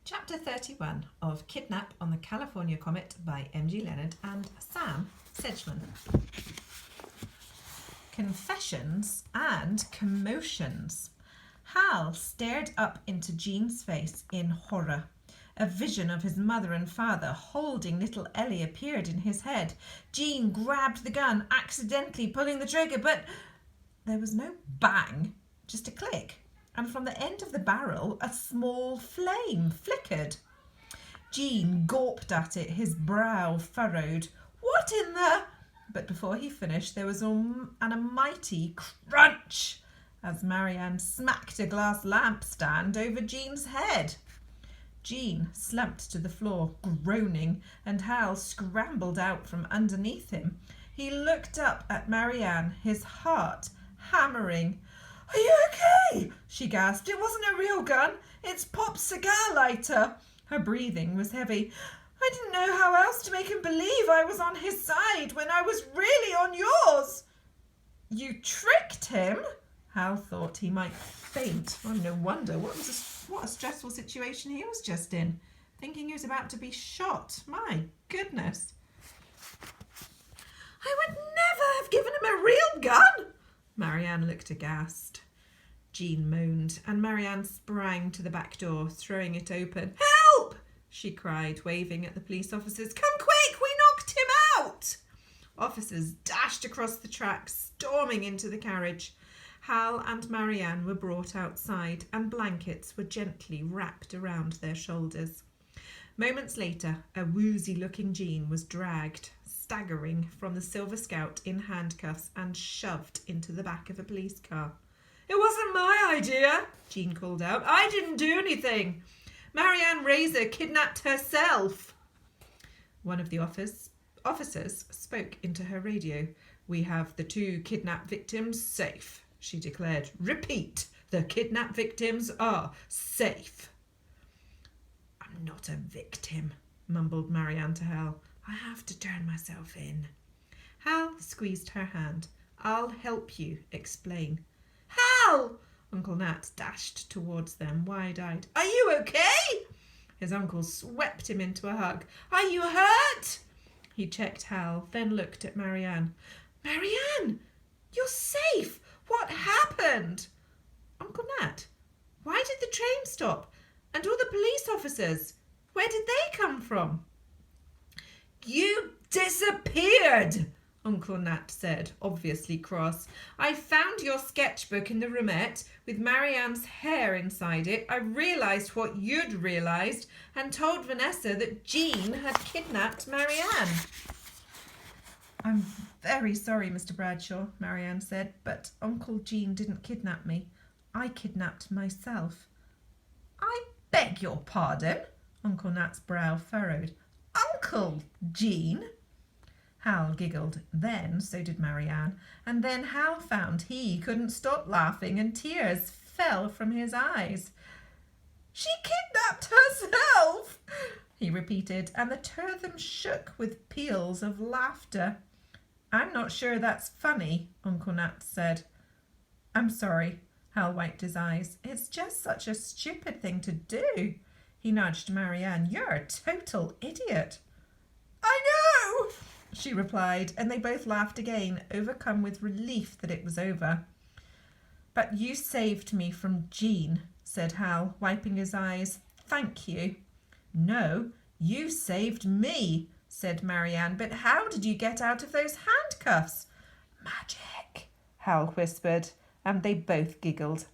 Chapter 31 of Kidnap on the California Comet by M.G. Leonard and Sam Sedgman. Confessions and commotions. Hal stared up into Jean's face in horror. A vision of his mother and father holding little Ellie appeared in his head. Jean grabbed the gun, accidentally pulling the trigger, but there was no bang, just a click. And from the end of the barrel, a small flame flickered. Jean gawped at it, his brow furrowed. What in the... But before he finished, there was a mighty crunch as Marianne smacked a glass lampstand over Jean's head. Jean slumped to the floor, groaning, and Hal scrambled out from underneath him. He looked up at Marianne, his heart hammering. "Are you okay?" she gasped. "It wasn't a real gun. It's Pop's cigar lighter." Her breathing was heavy. "I didn't know how else to make him believe I was on his side when I was really on yours." "You tricked him?" Hal thought he might faint. Oh, no wonder. What a stressful situation he was just in. Thinking he was about to be shot. My goodness. "I would never have given him a real gun." Marianne looked aghast. Jean moaned, and Marianne sprang to the back door, throwing it open. "Help!" she cried, waving at the police officers. "Come quick! We knocked him out!" Officers dashed across the tracks, storming into the carriage. Hal and Marianne were brought outside, and blankets were gently wrapped around their shoulders. Moments later, a woozy-looking Jean was dragged, staggering, from the Silver Scout in handcuffs and shoved into the back of a police car. "It wasn't my idea," Jean called out. "I didn't do anything. Marianne Razor kidnapped herself." One of the officers spoke into her radio. "We have the 2 kidnapped victims safe," she declared. "Repeat, the kidnapped victims are safe." "I'm not a victim," mumbled Marianne to Hal. "I have to turn myself in." Hal squeezed her hand. "I'll help you explain." "Hal!" Uncle Nat dashed towards them, wide-eyed. "Are you okay?" His uncle swept him into a hug. "Are you hurt?" He checked Hal, then looked at Marianne. "Marianne, you're safe. What happened?" "Uncle Nat, why did the train stop? And all the police officers? Where did they come from?" "You disappeared," Uncle Nat said, obviously cross. "I found your sketchbook in the roomette with Marianne's hair inside it. I realised what you'd realised and told Vanessa that Jean had kidnapped Marianne." "I'm very sorry, Mr. Bradshaw," Marianne said, "but Uncle Jean didn't kidnap me. I kidnapped myself." "I beg your pardon?" Uncle Nat's brow furrowed. "Uncle Jean?" Hal giggled. Then so did Marianne. And then Hal found he couldn't stop laughing, and tears fell from his eyes. "She kidnapped herself," he repeated, and the 2 of them shook with peals of laughter. "I'm not sure that's funny," Uncle Nat said. "I'm sorry." Hal wiped his eyes. "It's just such a stupid thing to do." He nudged Marianne. "You're a total idiot." "I know," she replied, and they both laughed again, overcome with relief that it was over. "But you saved me from Jean," said Hal, wiping his eyes. "Thank you." "No, you saved me," said Marianne. "But how did you get out of those handcuffs?" "Magic," Hal whispered, and they both giggled.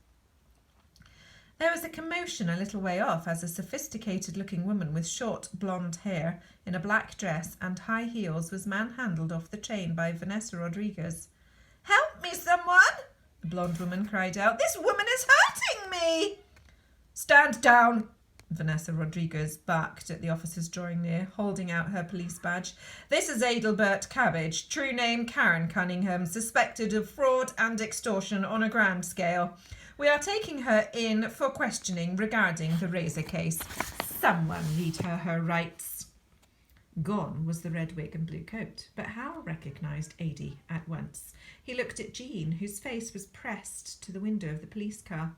There was a commotion a little way off as a sophisticated-looking woman with short blonde hair in a black dress and high heels was manhandled off the train by Vanessa Rodriguez. "Help me, someone!" the blonde woman cried out. "This woman is hurting me!" "Stand down!" Vanessa Rodriguez barked at the officers drawing near, holding out her police badge. "This is Adelbert Cabbage, true name Karen Cunningham, suspected of fraud and extortion on a grand scale. We are taking her in for questioning regarding the Razor case. Someone read her rights." Gone was the red wig and blue coat, but Hal recognised Adie at once. He looked at Jean, whose face was pressed to the window of the police car.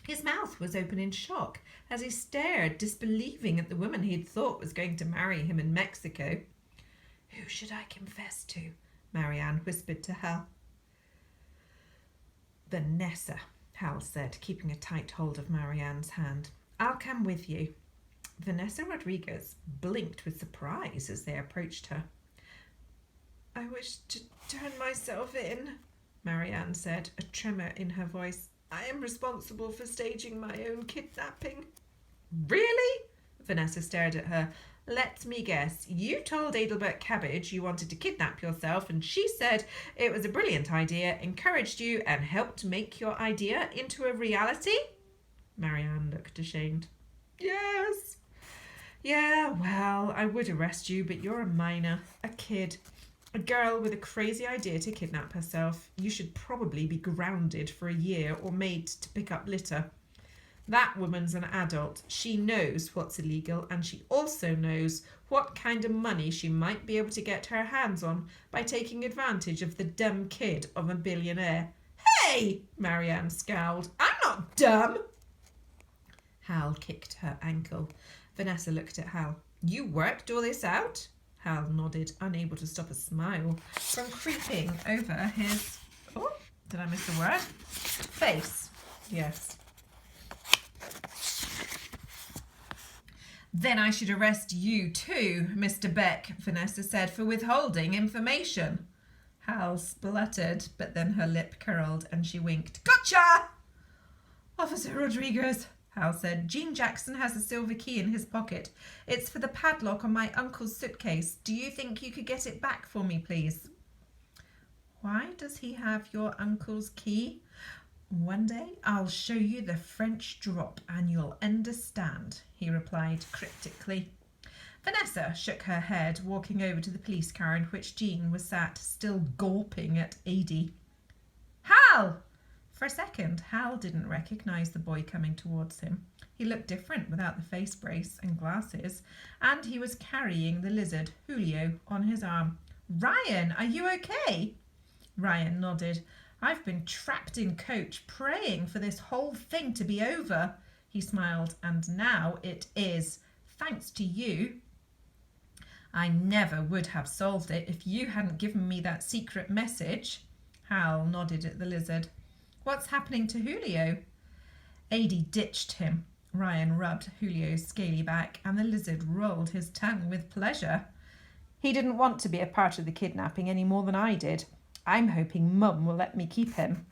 His mouth was open in shock as he stared, disbelieving at the woman he had thought was going to marry him in Mexico. "Who should I confess to?" Marianne whispered to Hal. "Vanessa," Hal said, keeping a tight hold of Marianne's hand. "I'll come with you." Vanessa Rodriguez blinked with surprise as they approached her. "I wish to turn myself in," Marianne said, a tremor in her voice. "I am responsible for staging my own kidnapping." "Really?" Vanessa stared at her. "Let me guess. You told Adelbert Cabbage you wanted to kidnap yourself, and she said it was a brilliant idea, encouraged you, and helped make your idea into a reality?" Marianne looked ashamed. "Yes. Yeah, well, I would arrest you, but you're a minor, a kid. A girl with a crazy idea to kidnap herself. You should probably be grounded for a year or made to pick up litter. That woman's an adult. She knows what's illegal, and she also knows what kind of money she might be able to get her hands on by taking advantage of the dumb kid of a billionaire." "Hey!" Marianne scowled. "I'm not dumb." Hal kicked her ankle. Vanessa looked at Hal. "You worked all this out?" Hal nodded, unable to stop a smile from creeping over his... Oh, did I miss a word? Face. Yes. "Then I should arrest you too, Mr. Beck," Vanessa said, "for withholding information." Hal spluttered, but then her lip curled and she winked. "Gotcha!" "Officer Rodriguez," Hal said, "Gene Jackson has a silver key in his pocket. It's for the padlock on my uncle's suitcase. Do you think you could get it back for me, please?" "Why does he have your uncle's key?" "One day I'll show you the French drop and you'll understand," he replied cryptically. Vanessa shook her head, walking over to the police car in which Jean was sat, still gawping at Adie. "Hal!" For a second, Hal didn't recognise the boy coming towards him. He looked different without the face brace and glasses, and he was carrying the lizard, Julio, on his arm. "Ryan, are you okay?" Ryan nodded. "I've been trapped in coach, praying for this whole thing to be over." He smiled. "And now it is, thanks to you. I never would have solved it if you hadn't given me that secret message." Hal nodded at the lizard. "What's happening to Julio?" "Adie ditched him." Ryan rubbed Julio's scaly back, and the lizard rolled his tongue with pleasure. "He didn't want to be a part of the kidnapping any more than I did. I'm hoping Mum will let me keep him."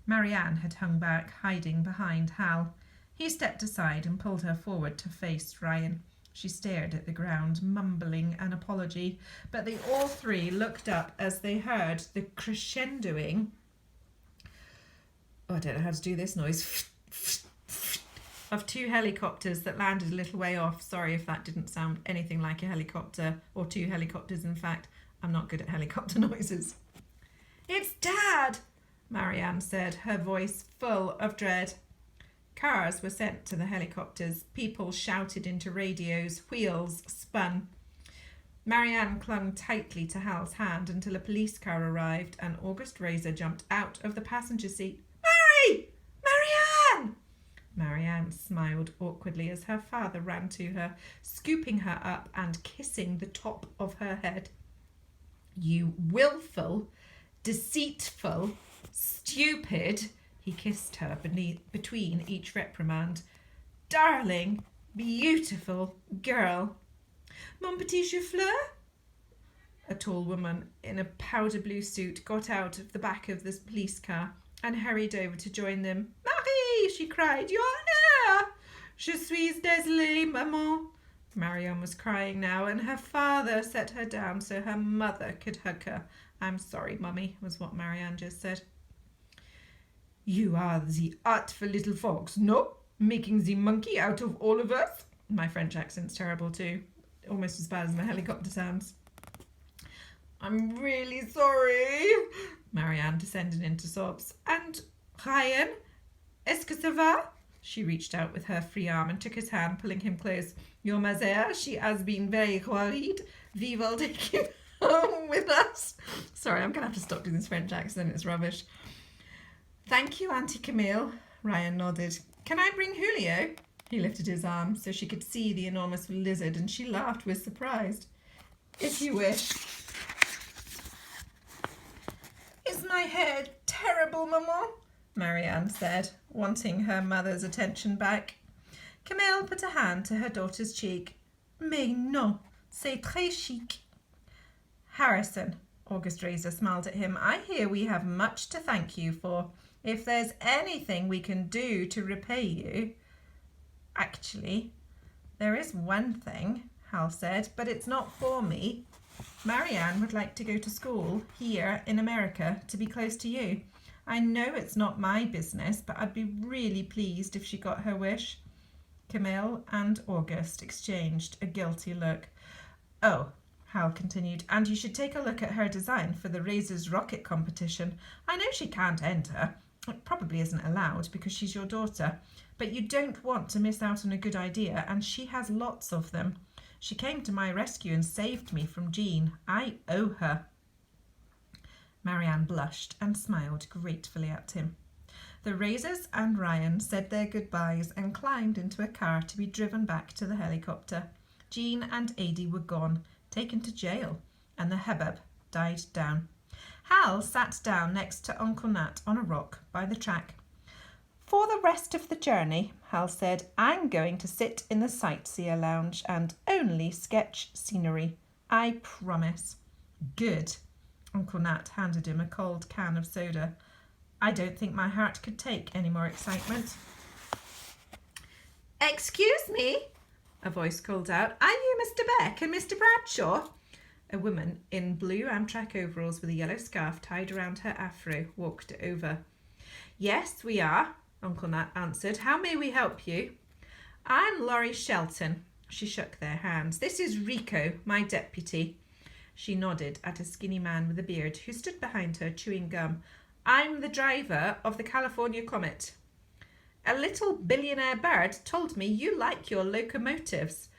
Marianne had hung back, hiding behind Hal. He stepped aside and pulled her forward to face Ryan. She stared at the ground, mumbling an apology, but they all three looked up as they heard the crescendoing... I don't know how to do this noise. Of two helicopters that landed a little way off. Sorry if that didn't sound anything like a helicopter, or two helicopters, in fact. I'm not good at helicopter noises. "It's Dad!" Marianne said, her voice full of dread. Cars were sent to the helicopters. People shouted into radios. Wheels spun. Marianne clung tightly to Hal's hand until a police car arrived and August Razor jumped out of the passenger seat. "Mary! Marianne!" Marianne smiled awkwardly as her father ran to her, scooping her up and kissing the top of her head. "You willful, deceitful, stupid," he kissed her between each reprimand. "Darling, beautiful girl." "Mon petit chauffeur?" A tall woman in a powder blue suit got out of the back of the police car and hurried over to join them. "Marie!" she cried. "You're here!" "Je suis désolée, maman." Marianne was crying now, and her father set her down so her mother could hug her. "I'm sorry, Mummy," was what Marianne just said. "You are the artful little fox, no? Making the monkey out of all of us?" My French accent's terrible too. Almost as bad as my helicopter sounds. "I'm really sorry." Marianne descended into sobs. "And Ryan, est-ce que ça va?" She reached out with her free arm and took his hand, pulling him close. "Your mother, she has been very worried. We will take him home with us." Sorry, I'm going to have to stop doing this French accent. It's rubbish. "Thank you, Auntie Camille." Ryan nodded. Can I bring Julio? He lifted his arm so she could see the enormous lizard, and she laughed with surprise. If you wish. Is my hair terrible, Maman? Marianne said, wanting her mother's attention back. Camille put a hand to her daughter's cheek. Mais non, c'est très chic. Harrison, August Razor smiled at him, I hear we have much to thank you for. If there's anything we can do to repay you... Actually, there is one thing, Hal said, but it's not for me. Marianne would like to go to school here in America to be close to you. I know it's not my business, but I'd be really pleased if she got her wish. Camille and August exchanged a guilty look. Oh, Hal continued, and you should take a look at her design for the Razor's rocket competition. I know she can't enter. It probably isn't allowed because she's your daughter, but you don't want to miss out on a good idea, and she has lots of them. She came to my rescue and saved me from Jean. I owe her. Marianne blushed and smiled gratefully at him. The Razors and Ryan said their goodbyes and climbed into a car to be driven back to the helicopter. Jean and Adie were gone, taken to jail, and the hubbub died down. Hal sat down next to Uncle Nat on a rock by the track. For the rest of the journey, Hal said, I'm going to sit in the sightseer lounge and only sketch scenery. I promise. Good. Uncle Nat handed him a cold can of soda. I don't think my heart could take any more excitement. Excuse me, a voice called out. Are you Mr. Beck and Mr. Bradshaw? A woman in blue Amtrak overalls with a yellow scarf tied around her afro walked over. Yes, we are, Uncle Nat answered. How may we help you? I'm Laurie Shelton. She shook their hands. This is Rico, my deputy. She nodded at a skinny man with a beard who stood behind her chewing gum. I'm the driver of the California Comet. A little billionaire bird told me you like your locomotives.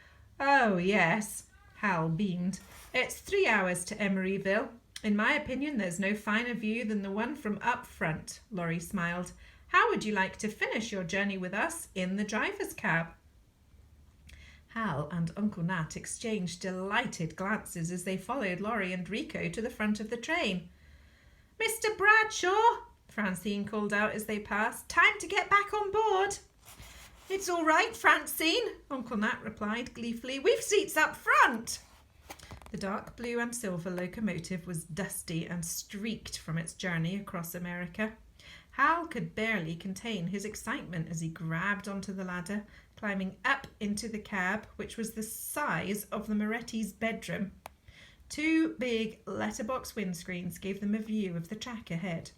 Oh, yes, Hal beamed. It's 3 hours to Emeryville. In my opinion, there's no finer view than the one from up front, Laurie smiled. How would you like to finish your journey with us in the driver's cab? Hal and Uncle Nat exchanged delighted glances as they followed Laurie and Rico to the front of the train. Mr. Bradshaw, Francine called out as they passed. Time to get back on board. It's all right, Francine, Uncle Nat replied gleefully. We've seats up front. The dark blue and silver locomotive was dusty and streaked from its journey across America. Hal could barely contain his excitement as he grabbed onto the ladder, climbing up into the cab, which was the size of the Moretti's bedroom. 2 big letterbox windscreens gave them a view of the track ahead.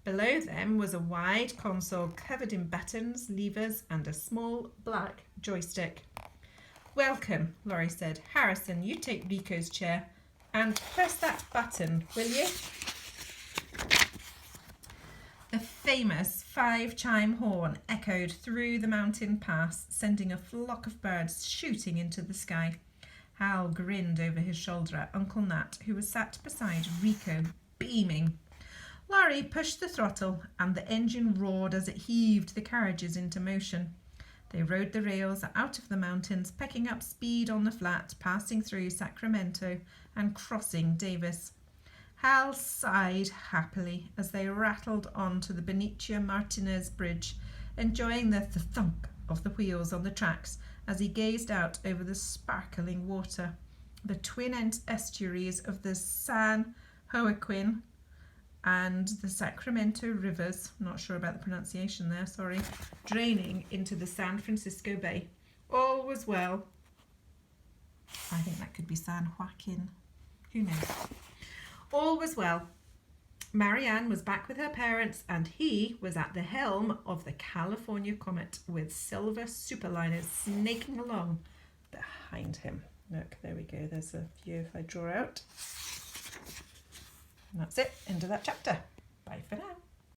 Below them was a wide console covered in buttons, levers, and a small black joystick. Welcome, Laurie said. Harrison, you take Rico's chair and press that button, will you? The famous 5-chime horn echoed through the mountain pass, sending a flock of birds shooting into the sky. Hal grinned over his shoulder at Uncle Nat, who was sat beside Rico, beaming. Laurie pushed the throttle, and the engine roared as it heaved the carriages into motion. They rode the rails out of the mountains, picking up speed on the flat, passing through Sacramento and crossing Davis. Hal sighed happily as they rattled on to the Benicia Martinez Bridge, enjoying the thunk of the wheels on the tracks as he gazed out over the sparkling water. The twin estuaries of the San Joaquin and the Sacramento rivers, not sure about the pronunciation there, sorry, draining into the San Francisco Bay. All was well. I think that could be San Joaquin. Who knows? All was well. Marianne was back with her parents, and he was at the helm of the California Comet with silver superliners snaking along behind him. Look, there we go. There's a view if I draw out. And that's it. End of that chapter. Bye for now.